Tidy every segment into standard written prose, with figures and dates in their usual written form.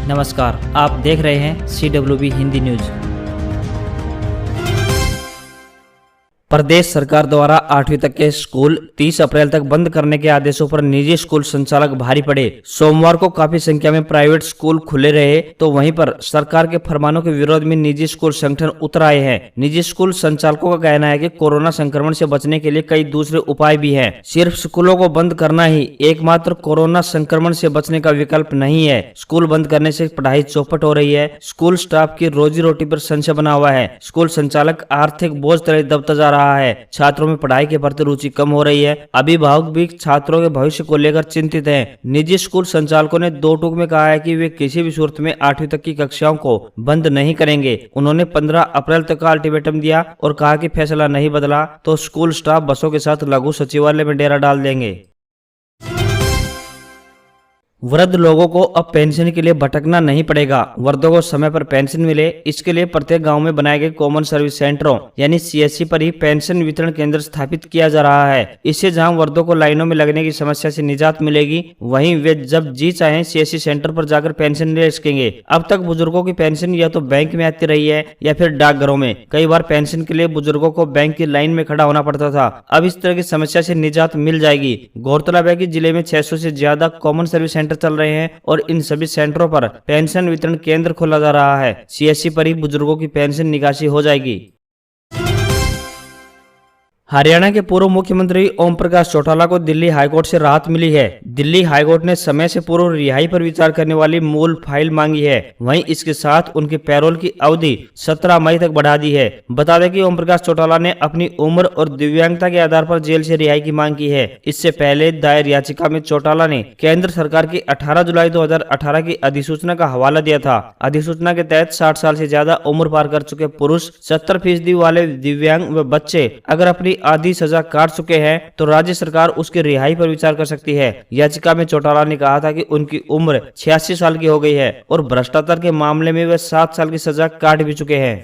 नमस्कार, आप देख रहे हैं CWB हिंदी न्यूज। प्रदेश सरकार द्वारा 8वीं तक के स्कूल 30 अप्रैल तक बंद करने के आदेशों पर निजी स्कूल संचालक भारी पड़े। सोमवार को काफी संख्या में प्राइवेट स्कूल खुले रहे, तो वहीं पर सरकार के फरमानों के विरोध में निजी स्कूल संगठन उतर आए हैं। निजी स्कूल संचालकों का कहना है कि कोरोना संक्रमण से बचने के लिए कई दूसरे उपाय भी हैं। सिर्फ स्कूलों को बंद करना ही एकमात्र कोरोना संक्रमण से बचने का विकल्प नहीं है। स्कूल बंद करने से पढ़ाई चौपट हो रही है। स्कूल स्टाफ की रोजी रोटी पर संशय बना हुआ है। स्कूल संचालक आर्थिक बोझ तले दबता जा रहा है। छात्रों में पढ़ाई के प्रति रुचि कम हो रही है। अभिभावक भी छात्रों के भविष्य को लेकर चिंतित हैं। निजी स्कूल संचालकों ने दो टूक में कहा है कि वे किसी भी सूरत में 8वीं तक की कक्षाओं को बंद नहीं करेंगे। उन्होंने 15 अप्रैल तक का अल्टीमेटम दिया और कहा कि फैसला नहीं बदला तो स्कूल स्टाफ बसों के साथ लघु सचिवालय में डेरा डाल देंगे। वृद्ध लोगों को अब पेंशन के लिए भटकना नहीं पड़ेगा। वृद्धों को समय पर पेंशन मिले, इसके लिए प्रत्येक गांव में बनाए गए कॉमन सर्विस सेंटरों यानी CSC पर ही पेंशन वितरण केंद्र स्थापित किया जा रहा है। इससे जहां वृद्धों को लाइनों में लगने की समस्या से निजात मिलेगी, वहीं वे जब जी चाहें CSC सेंटर पर जाकर पेंशन ले सकेंगे। अब तक बुजुर्गों की पेंशन या तो बैंक में आती रही है या फिर डाकघरों में। कई बार पेंशन के लिए बुजुर्गों को बैंक की लाइन में खड़ा होना पड़ता था। अब इस तरह की समस्या से निजात मिल जाएगी। गौरतलब है कि जिले में 600 से ज्यादा कॉमन सर्विस सेंटर चल रहे हैं और इन सभी सेंटरों पर पेंशन वितरण केंद्र खोला जा रहा है। CSC पर ही बुजुर्गों की पेंशन निकासी हो जाएगी। हरियाणा के पूर्व मुख्यमंत्री ओम प्रकाश चौटाला को दिल्ली हाईकोर्ट से राहत मिली है। दिल्ली हाईकोर्ट ने समय से पूर्व रिहाई पर विचार करने वाली मूल फाइल मांगी है। वहीं इसके साथ उनकी पैरोल की अवधि 17 मई तक बढ़ा दी है। बता दें कि ओम प्रकाश चौटाला ने अपनी उम्र और दिव्यांगता के आधार पर जेल से रिहाई की मांग की है। इससे पहले दायर याचिका में चौटाला ने केंद्र सरकार की 18 जुलाई 2018 की अधिसूचना का हवाला दिया था। अधिसूचना के तहत 60 साल से ज्यादा उम्र पार कर चुके पुरुष, 70% वाले दिव्यांग व बच्चे अगर अपनी आधी सजा काट चुके हैं तो राज्य सरकार उसकी रिहाई पर विचार कर सकती है। याचिका में चौटाला ने कहा था कि उनकी उम्र 86 साल की हो गई है और भ्रष्टाचार के मामले में वे 7 साल की सजा काट भी चुके हैं।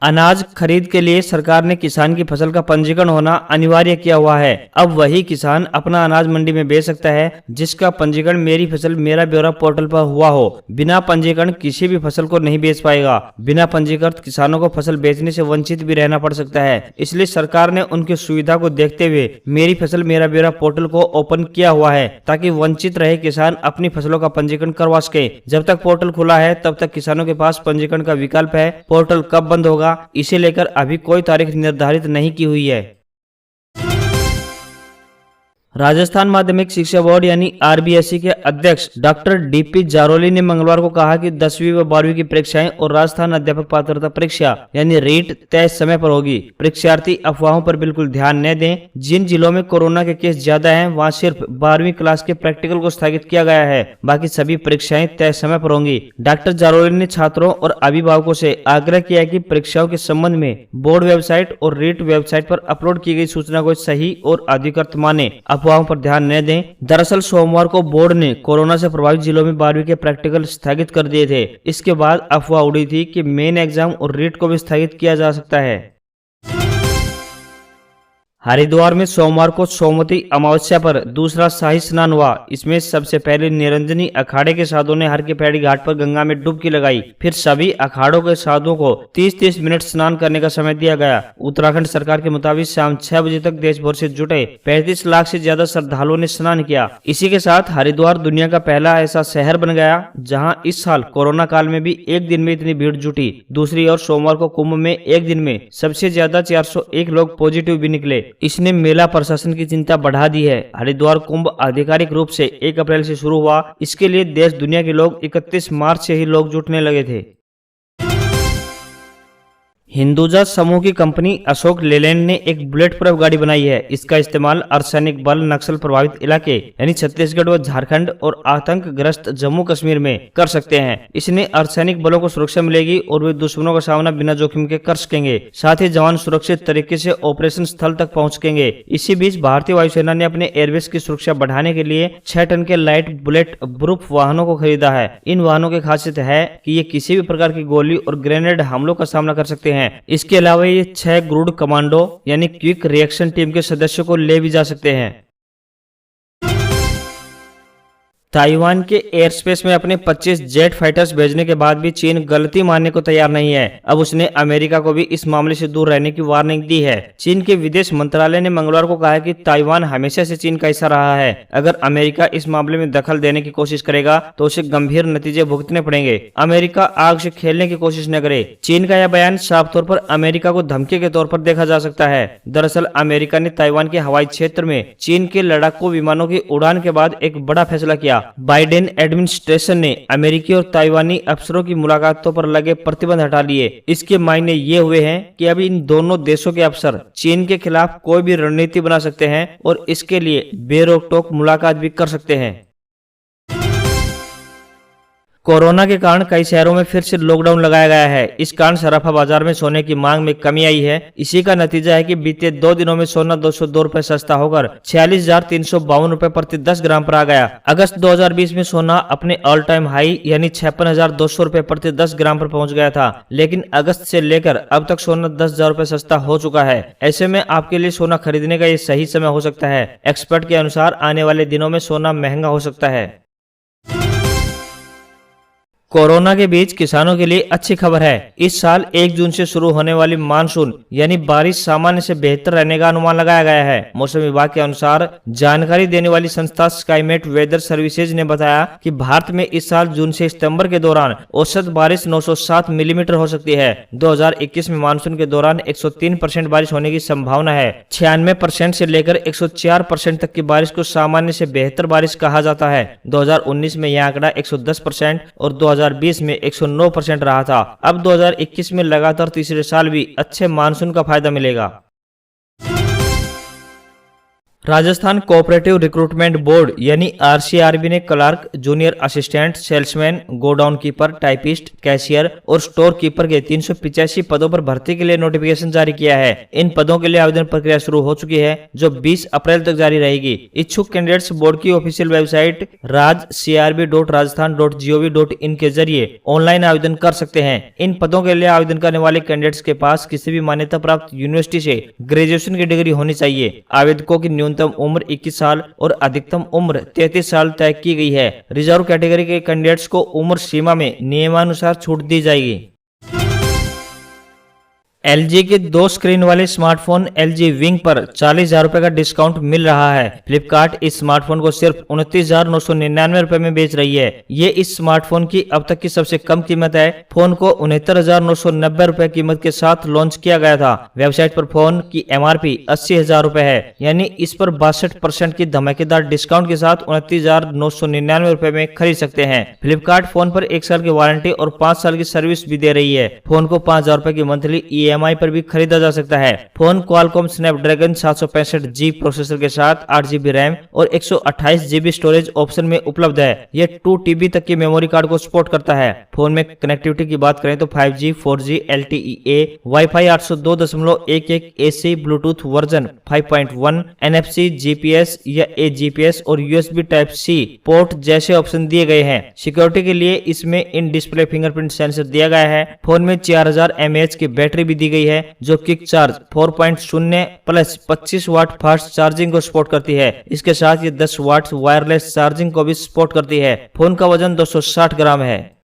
अनाज खरीद के लिए सरकार ने किसान की फसल का पंजीकरण होना अनिवार्य किया हुआ है। अब वही किसान अपना अनाज मंडी में बेच सकता है जिसका पंजीकरण मेरी फसल मेरा ब्यौरा पोर्टल पर हुआ हो। बिना पंजीकरण किसी भी फसल को नहीं बेच पाएगा। बिना पंजीकृत किसानों को फसल बेचने से वंचित भी रहना पड़ सकता है। इसलिए सरकार ने उनकी सुविधा को देखते हुए मेरी फसल मेरा ब्यौरा पोर्टल को ओपन किया हुआ है ताकि वंचित रहे किसान अपनी फसलों का पंजीकरण करवा सके। जब तक पोर्टल खुला है तब तक किसानों के पास पंजीकरण का विकल्प है। पोर्टल कब बंद होगा इसे लेकर अभी कोई तारीख निर्धारित नहीं की हुई है। राजस्थान माध्यमिक शिक्षा बोर्ड यानी RBSE के अध्यक्ष डॉक्टर DP जारोली ने मंगलवार को कहा कि 10वीं व 12वीं की परीक्षाएं और राजस्थान अध्यापक पात्रता परीक्षा यानी रीट तय समय पर होगी। परीक्षार्थी अफवाहों पर बिल्कुल ध्यान न दें। जिन जिलों में कोरोना के केस ज्यादा हैं वहां सिर्फ 12वीं क्लास के प्रैक्टिकल को स्थगित किया गया है, बाकी सभी परीक्षाएं तय समय पर होंगी। डॉक्टर जारोली ने छात्रों और अभिभावकों से आग्रह किया कि परीक्षाओं के संबंध में बोर्ड वेबसाइट और रीट वेबसाइट पर अपलोड की गई सूचना को सही और अधिकृत माने, अफवाहों पर ध्यान न दें। दरअसल सोमवार को बोर्ड ने कोरोना से प्रभावित जिलों में 12वीं के प्रैक्टिकल स्थगित कर दिए थे। इसके बाद अफवाह उड़ी थी कि मेन एग्जाम और रीट को भी स्थगित किया जा सकता है। हरिद्वार में सोमवार को सोमवती अमावस्या पर दूसरा शाही स्नान हुआ। इसमें सबसे पहले निरंजनी अखाड़े के साधुओं ने हर के पैड़ी घाट पर गंगा में डुबकी लगाई। फिर सभी अखाड़ों के साधुओं को 30-30 मिनट स्नान करने का समय दिया गया। उत्तराखंड सरकार के मुताबिक शाम 6 बजे तक देश भर से जुटे 35 लाख से ज्यादा श्रद्धालुओं ने स्नान किया। इसी के साथ हरिद्वार दुनिया का पहला ऐसा शहर बन गया जहाँ इस साल कोरोना काल में भी एक दिन में इतनी भीड़ जुटी। दूसरी ओर सोमवार को कुंभ में एक दिन में सबसे ज्यादा 401 लोग पॉजिटिव भी निकले। इसने मेला प्रशासन की चिंता बढ़ा दी है। हरिद्वार कुंभ आधिकारिक रूप से 1 अप्रैल से शुरू हुआ। इसके लिए देश दुनिया के लोग 31 मार्च से ही लोग जुटने लगे थे। हिंदुजा समूह की कंपनी अशोक लेलैंड ने एक बुलेट प्रूफ गाड़ी बनाई है। इसका इस्तेमाल अर्धसैनिक बल नक्सल प्रभावित इलाके यानी छत्तीसगढ़ व झारखंड और आतंक ग्रस्त जम्मू कश्मीर में कर सकते हैं। इसने अर्धसैनिक बलों को सुरक्षा मिलेगी और वे दुश्मनों का सामना बिना जोखिम के कर सकेंगे। साथ ही जवान सुरक्षित तरीके से ऑपरेशन स्थल तक पहुंच सकेंगे। इसी बीच भारतीय वायुसेना ने अपने एयरबेस की सुरक्षा बढ़ाने के लिए 6 टन के लाइट बुलेट प्रूफ वाहनों को खरीदा है। इन वाहनों की खासियत है कि ये किसी भी प्रकार की गोली और ग्रेनेड हमलों का सामना कर सकते हैं। इसके अलावा ये 6 ग्रुड कमांडो यानी क्विक रिएक्शन टीम के सदस्यों को ले भी जा सकते हैं। ताइवान के एयर स्पेस में अपने 25 जेट फाइटर्स भेजने के बाद भी चीन गलती मानने को तैयार नहीं है। अब उसने अमेरिका को भी इस मामले से दूर रहने की वार्निंग दी है। चीन के विदेश मंत्रालय ने मंगलवार को कहा है कि ताइवान हमेशा से चीन का हिस्सा रहा है। अगर अमेरिका इस मामले में दखल देने की कोशिश करेगा तो उसे गंभीर नतीजे भुगतने पड़ेंगे। अमेरिका आग से खेलने की कोशिश न करे। चीन का यह बयान साफ तौर पर अमेरिका को धमकी के तौर पर देखा जा सकता है। दरअसल अमेरिका ने ताइवान के हवाई क्षेत्र में चीन के लड़ाकू विमानों की उड़ान के बाद एक बड़ा फैसला किया। बाइडेन एडमिनिस्ट्रेशन ने अमेरिकी और ताइवानी अफसरों की मुलाकातों पर लगे प्रतिबंध हटा लिए। इसके मायने ये हुए हैं कि अब इन दोनों देशों के अफसर चीन के खिलाफ कोई भी रणनीति बना सकते हैं और इसके लिए बेरोक-टोक मुलाकात भी कर सकते हैं। कोरोना के कारण कई शहरों में फिर से लॉकडाउन लगाया गया है। इस कारण सराफा बाजार में सोने की मांग में कमी आई है। इसी का नतीजा है कि बीते 2 दिनों में सोना 202 रुपए सस्ता होकर 46,352 रुपए प्रति 10 ग्राम पर आ गया। अगस्त 2020 में सोना अपने ऑल टाइम हाई यानी 56,200 रुपए प्रति 10 ग्राम पर पहुंच गया था, लेकिन अगस्त से लेकर अब तक सोना 10,000 रुपए सस्ता हो चुका है। ऐसे में आपके लिए सोना खरीदने का ये सही समय हो सकता है। एक्सपर्ट के अनुसार आने वाले दिनों में सोना महंगा हो सकता है। कोरोना के बीच किसानों के लिए अच्छी खबर है। इस साल 1 जून से शुरू होने वाली मानसून यानी बारिश सामान्य से बेहतर रहने का अनुमान लगाया गया है। मौसम विभाग के अनुसार जानकारी देने वाली संस्था स्काईमेट वेदर सर्विसेज ने बताया कि भारत में इस साल जून से सितंबर के दौरान औसत बारिश 907 मिलीमीटर हो सकती है। 2021 में मानसून के दौरान 103% बारिश होने की संभावना है। 96% से लेकर 104% तक की बारिश को सामान्य से बेहतर बारिश कहा जाता है। 2019 में यह आंकड़ा 110% और 2020 में 109% रहा था। अब 2021 में लगातार तीसरे साल भी अच्छे मानसून का फायदा मिलेगा। राजस्थान कोऑपरेटिव रिक्रूटमेंट बोर्ड यानी आरसीआरबी ने clerk, junior assistant, salesman, godown keeper, typist, cashier और स्टोर कीपर के 385 पदों पर भर्ती के लिए नोटिफिकेशन जारी किया है। इन पदों के लिए आवेदन प्रक्रिया शुरू हो चुकी है, जो 20 अप्रैल तक जारी रहेगी। इच्छुक कैंडिडेट्स बोर्ड की ऑफिशियल वेबसाइट rajcrb.rajasthan.gov.in के जरिए ऑनलाइन आवेदन कर सकते हैं। इन पदों के लिए आवेदन करने वाले कैंडिडेट्स के पास किसी भी मान्यता प्राप्त यूनिवर्सिटी से ग्रेजुएशन की डिग्री होनी चाहिए। आवेदकों की न्यूनतम उम्र 21 साल और अधिकतम उम्र 33 साल तय की गई है। रिजर्व कैटेगरी के कैंडिडेट्स को उम्र सीमा में नियमानुसार छूट दी जाएगी। LG के 2 स्क्रीन वाले स्मार्टफोन LG विंग पर 40,000 रुपए का डिस्काउंट मिल रहा है। फ्लिपकार्ट इस स्मार्टफोन को सिर्फ 29,999 रुपए में बेच रही है। ये इस स्मार्टफोन की अब तक की सबसे कम कीमत है। फोन को 69,990 रुपए कीमत के साथ लॉन्च किया गया था। वेबसाइट पर फोन की MRP 80,000 रुपए है, यानी इस पर 62% की धमाकेदार डिस्काउंट के साथ 29,999 रुपए में खरीद सकते हैं। फ्लिपकार्ट फोन पर 1 साल की वारंटी और 5 साल की सर्विस भी दे रही है। फोन को 5,000 रुपए की मंथली EMI पर भी खरीदा जा सकता है। Phone Qualcomm Snapdragon 765G processor के साथ 8GB रैम और 128GB स्टोरेज ऑप्शन में उपलब्ध है। यह 2TB तक की मेमोरी कार्ड को सपोर्ट करता है। फोन में कनेक्टिविटी की बात करें तो 5G, 4G, LTE, wifi 802.11 AC, Bluetooth version 5.1, NFC, GPS या AGPS और USB Type-C पोर्ट जैसे ऑप्शन दिए गए हैं। सिक्योरिटी के लिए इसमें इन डिस्प्ले फिंगरप्रिंट सेंसर दिया गया है। फोन में 4000 mAh की बैटरी दी गई है, जो quick charge 4.0 plus 25 watt fast charging को सपोर्ट करती है। इसके साथ ये 10 वाट वायरलेस चार्जिंग को भी सपोर्ट करती है। फोन का वजन 260 ग्राम है।